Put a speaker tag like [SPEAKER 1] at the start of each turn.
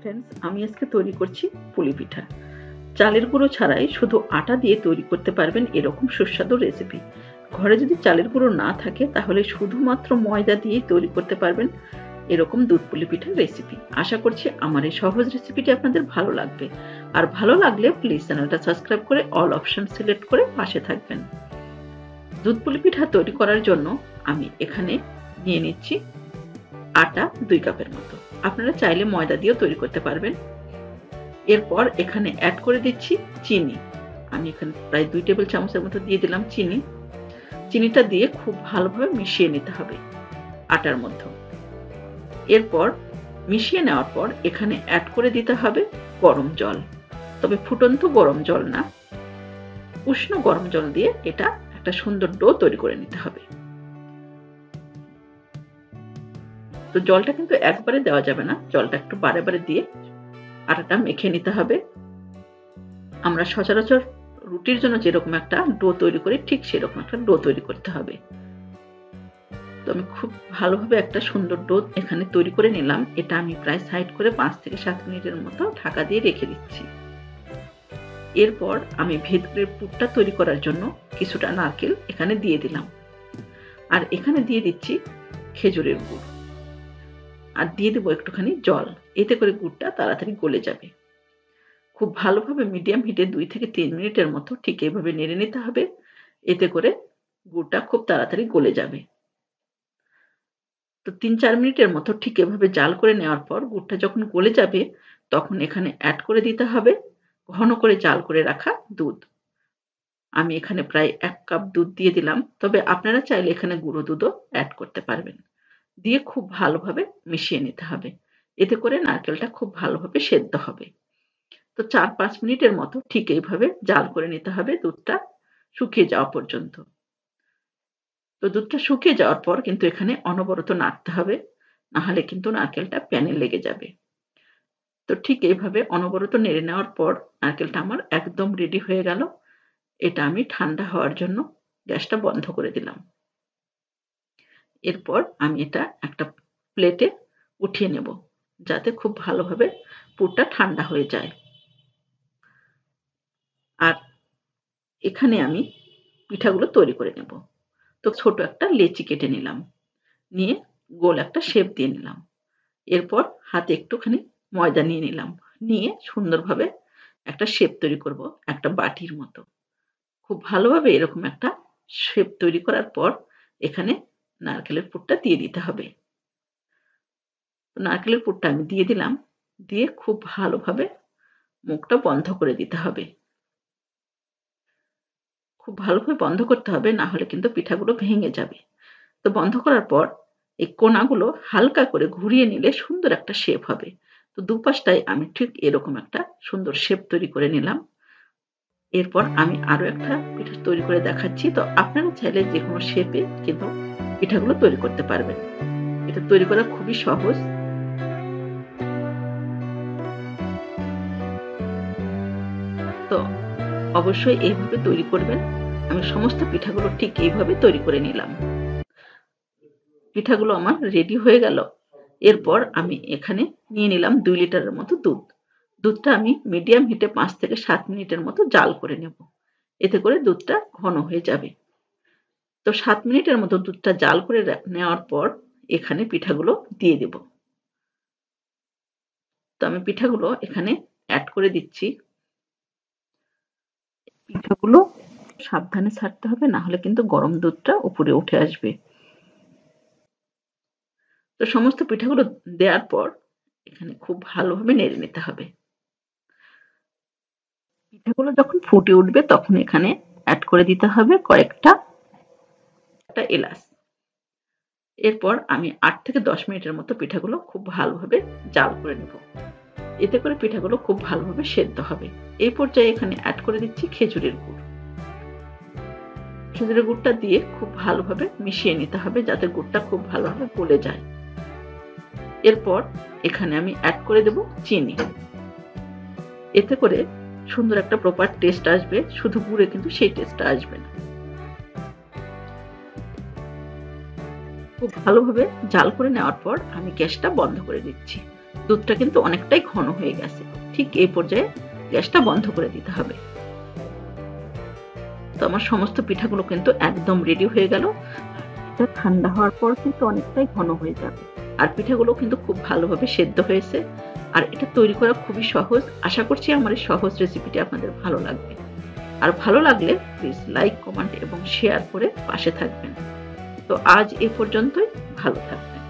[SPEAKER 1] Friends, আমি আজকে তৈরি করছি পুলি পিঠা। চালের গুঁড়ো ছাড়াই শুধু আটা দিয়ে তৈরি করতে পারবেন এরকম সুস্বাদু রেসিপি। ঘরে যদি চালের গুঁড়ো না থাকে তাহলে শুধুমাত্র ময়দা দিয়েই তৈরি করতে পারবেন এরকম দুধ পুলি পিঠার রেসিপি। আশা করছি আমার এই সহজ রেসিপিটি আপনাদের ভালো লাগবে। আর ভালো লাগলে প্লিজ চ্যানেলটা সাবস্ক্রাইব করে অল অপশন সিলেক্ট করে পাশে থাকবেন। দুধ পুলি পিঠা তৈরি করার জন্য আমি এখানে নিয়ে নিচ্ছি আটা 2 কাপের মতো। আপনারা চাইলে ময়দা দিয়েও তৈরি করতে পারবেন। এরপর এখানে অ্যাড করে দিচ্ছি চিনি। আমি এখানে প্রায় 2 টেবিল চামচের মতো দিয়ে দিলাম চিনি। চিনিটা দিয়ে খুব ভালোভাবে মিশিয়ে নিতে হবে আটার মধ্যে। এরপর মিশিয়ে নেওয়ার পর এখানে অ্যাড করে দিতে হবে গরম জল। তবে ফুটন্ত গরম জল না, উষ্ণ গরম জল দিয়ে এটা একটা সুন্দর ডো তৈরি করে নিতে হবে। তো জলটা কিন্তু একবারে দেওয়া যাবে না, জলটা একটু বারে বারে দিয়ে আটাটা মেখে নিতে হবে। আমরা সচরাচর রুটির জন্য যেরকম একটা ডো তৈরি করি ঠিক সেরকম একটা ডো তৈরি করতে হবে। তো আমি খুব ভালোভাবে একটা সুন্দর ডো এখানে তৈরি করে নিলাম। এটা আমি প্রায় সাইড করে 5 থেকে 7 মিনিটের মতো ঢাকা দিয়ে রেখে দিচ্ছি। এরপর আমি ভেতরের পুরটা তৈরি করার জন্য কিছুটা নারকেল এখানে দিয়ে দিলাম। আর এখানে দিয়ে দিচ্ছি খেজুরের গুড়। আর দিয়ে দেবো একটুখানি জল। এতে করে গুড়টা তাড়াতাড়ি গলে যাবে। খুব ভালোভাবে মিডিয়াম হিটে 2 থেকে 3 মিনিটের মতো ঠিক এইভাবে নেড়ে নিতে হবে। এতে করে গুড়টা খুব তাড়াতাড়ি গলে যাবে। তো 3-4 মিনিটের মতো ঠিক এভাবে জাল করে নেওয়ার পর গুড়টা যখন গলে যাবে তখন এখানে অ্যাড করে দিতে হবে ঘন করে জাল করে রাখা দুধ। আমি এখানে প্রায় 1 কাপ দুধ দিয়ে দিলাম। তবে আপনারা চাইলে এখানে গুঁড়ো দুধও অ্যাড করতে পারবেন। দিয়ে খুব ভালোভাবে মিশিয়ে নিতে হবে। এতে করে নারকেলটা খুব ভালোভাবে সেদ্ধ হবে। তো 4-5 মিনিটের মতো ঠিক এইভাবে জাল করে নিতে হবে দুধটা শুকিয়ে যাওয়া পর্যন্ত। তো দুধটা শুকিয়ে যাওয়ার পর কিন্তু এখানে অনবরত নাড়তে হবে। না হলে কিন্তু নারকেলটা প্যানে লেগে যাবে। তো ঠিক এইভাবে অনবরত নেড়ে নেওয়ার পর নারকেলটা আমার একদম রেডি হয়ে গেল। এটা আমি ঠান্ডা হওয়ার জন্য গ্যাসটা বন্ধ করে দিলাম। এরপর আমি এটা একটা প্লেটে উঠিয়ে নেব, যাতে খুব ভালোভাবে পুরটা ঠান্ডা হয়ে যায়। আর এখানে আমি পিঠাগুলো তৈরি করে নেব। তো ছোট একটা লেচি কেটে নিলাম। নিয়ে গোল একটা শেপ দিয়ে নিলাম। এরপর হাতে একটুখানি ময়দা নিয়ে নিলাম। নিয়ে সুন্দরভাবে একটা শেপ তৈরি করব একটা বাটির মতো। খুব ভালোভাবে এরকম একটা শেপ তৈরি করার পর এখানে নারকেলের পুরটা দিয়ে দিতে হবে। নারকেলের পুরটা আমি দিয়ে দিলাম। দিয়ে খুব ভালোভাবে মুখটা বন্ধ করে দিতে হবে। খুব ভালোভাবে বন্ধ করতে হবে, না হলে কিন্তু পিঠাগুলো ভেঙে যাবে। তো বন্ধ করার পর এই কোণাগুলো হালকা করে ঘুরিয়ে নিলে সুন্দর একটা শেপ হবে। তো দুপাশটায় আমি ঠিক এরকম একটা সুন্দর শেপ তৈরি করে নিলাম। এরপর আমি আরো একটা পিঠা তৈরি করে দেখাচ্ছি। তো আপনারা চাইলে যেকোনো শেপে কিন্তু পিঠাগুলো তৈরি করতে পারবেন। এটা তৈরি করা খুবই সহজ। তো অবশ্যই এইভাবে তৈরি করবেন। আমি সমস্ত পিঠাগুলো ঠিক এইভাবে তৈরি করে নিলাম। পিঠাগুলো আমার রেডি হয়ে গেল। এরপর আমি এখানে নিয়ে নিলাম 2 লিটারের মতো দুধ। দুধটা আমি মিডিয়াম হিটে 5 থেকে 7 মিনিটের মতো জাল করে নেব। এতে করে দুধটা ঘন হয়ে যাবে। তো 7 মিনিটের মতো দুধটা জাল করে নেওয়ার পর এখানে পিঠাগুলো দিয়ে দেব। তো আমি পিঠাগুলো এখানে অ্যাড করে দিচ্ছি। পিঠাগুলো সাবধানে ছাড়তে হবে, না হলে কিন্তু গরম দুধটা উপরে উঠে আসবে। তো সমস্ত পিঠাগুলো দেওয়ার পর এখানে খুব ভালোভাবে নেড়ে নিতে হবে। পিঠাগুলো যখন ফুটে উঠবে তখন এখানে অ্যাড করে দিতে হবে কয়েকটা এলাচ। এরপর আমি 8 থেকে 10 মিনিটের মতো পিঠাগুলো খুব ভালোভাবে জাল করে নেব। এতে করে পিঠাগুলো খুব ভালোভাবে সেদ্ধ হবে। এই পর্যায়ে এখানে অ্যাড করে দিচ্ছি খেজুরের গুড়। খেজুরের গুড়টা দিয়ে খুব ভালোভাবে মিশিয়ে নিতে হবে, যাতে গুড়টা খুব ভালোভাবে গলে যায়। এরপর এখানে আমি অ্যাড করে দেব চিনি। এতে করে সুন্দর একটা প্রপার টেস্ট আসবে। শুধু গুড়ে কিন্তু সেই টেস্টটা আসবে না। খুব ভালোভাবে জাল করে নেওয়ার পর আমি গ্যাসটা বন্ধ করে দিচ্ছি। দুধটা কিন্তু অনেকটাই ঘন হয়ে গেছে। ঠিক এই পর্যায়ে গ্যাসটা বন্ধ করে দিতে হবে। তো আমার সমস্ত পিঠাগুলো কিন্তু একদম রেডি হয়ে গেল। এটা ঠান্ডা হওয়ার পর কিন্তু অনেকটাই ঘন হয়ে যাবে। আর পিঠাগুলো কিন্তু খুব ভালোভাবে সেদ্ধ হয়েছে। আর এটা তৈরি করা খুবই সহজ। আশা করছি আমার এই সহজ রেসিপিটি আপনাদের ভালো লাগবে। আর ভালো লাগলে প্লিজ লাইক, কমেন্ট এবং শেয়ার করে পাশে থাকবেন। তো আজ এ পর্যন্তই। ভালো থাকবেন।